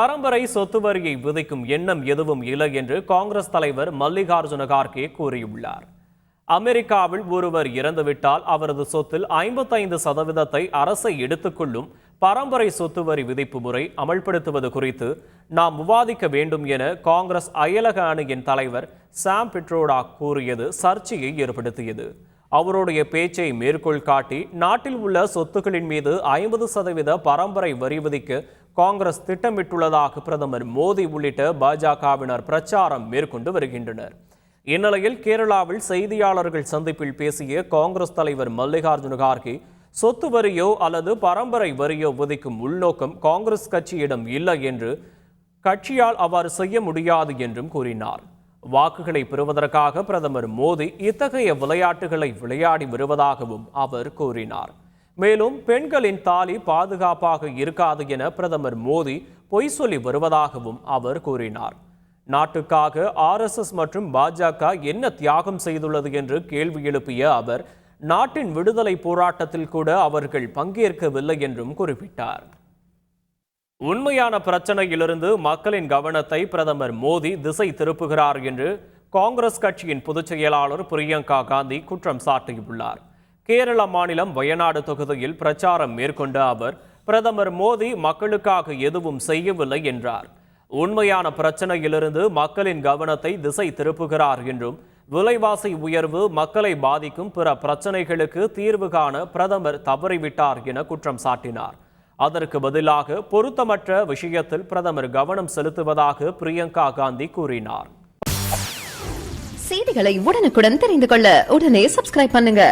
பரம்பரை சொத்து வரியை விதிக்கும் எண்ணம் எதுவும் இல்லை என்று காங்கிரஸ் தலைவர் மல்லிகார்ஜுன கார்கே கூறியுள்ளார். அமெரிக்காவில் ஒருவர் இறந்துவிட்டால் அவரது சொத்தில் 55% அரசை எடுத்துக்கொள்ளும் பரம்பரை சொத்து வரி விதிப்பு முறை அமல்படுத்துவது குறித்து நாம் விவாதிக்க வேண்டும் என காங்கிரஸ் அயலக அணியின் தலைவர் சாம் பிட்ரோடா கூறியது சர்ச்சையை ஏற்படுத்தியது. அவருடைய பேச்சை மேற்கோள் காட்டி நாட்டில் உள்ள சொத்துக்களின் மீது 50% பரம்பரை வரி விதிக்க காங்கிரஸ் திட்டமிட்டுள்ளதாக பிரதமர் மோடி உள்ளிட்ட பாஜகவினர் பிரச்சாரம் மேற்கொண்டு வருகின்றனர். இந்நிலையில் கேரளாவில் செய்தியாளர்கள் சந்திப்பில் பேசிய காங்கிரஸ் தலைவர் மல்லிகார்ஜுன கார்கே சொத்து வரியோ அல்லது பரம்பரை வரியோ விதிக்கும் உள்நோக்கம் காங்கிரஸ் கட்சியிடம் இல்லை என்று, கட்சியால் அவ்வாறு செய்ய முடியாது என்றும் கூறினார். வாக்குகளை பெறுவதற்காக பிரதமர் மோடி இத்தகைய விளையாட்டுகளை விளையாடி வருவதாகவும் அவர் கூறினார். மேலும் பெண்களின் தாலி பாதுகாப்பாக இருக்காது என பிரதமர் மோடி பொய் சொல்லி வருவதாகவும் அவர் கூறினார். நாட்டுக்காக RSS மற்றும் பாஜக என்ன தியாகம் செய்துள்ளது என்று கேள்வி எழுப்பிய அவர், நாட்டின் விடுதலை போராட்டத்தில் கூட அவர்கள் பங்கேற்கவில்லை என்றும் குறிப்பிட்டார். உண்மையான பிரச்சனையிலிருந்து மக்களின் கவனத்தை பிரதமர் மோடி திசை திருப்புகிறார் என்று காங்கிரஸ் கட்சியின் பொதுச் செயலாளர் பிரியங்கா காந்தி குற்றம் சாட்டியுள்ளார். கேரள மாநிலம் வயநாடு தொகுதியில் பிரச்சாரம் மேற்கொண்ட அவர், பிரதமர் மோடி மக்களுக்காக எதுவும் செய்யவில்லை என்றார். உண்மையான பிரச்சனையிலிருந்து மக்களின் கவனத்தை திசை திருப்புகிறார் என்றும், விலைவாசி உயர்வு மக்களை பாதிக்கும் பிற பிரச்சனைகளுக்கு தீர்வு காண பிரதமர் தவறிவிட்டார் என குற்றம் சாட்டினார். அதற்கு பதிலாக பொருத்தமற்ற விஷயத்தில் பிரதமர் கவனம் செலுத்துவதாக பிரியங்கா காந்தி கூறினார். செய்திகளை உடனுக்குடன் தெரிந்து கொள்ள உடனே சப்ஸ்கிரைப் பண்ணுங்க.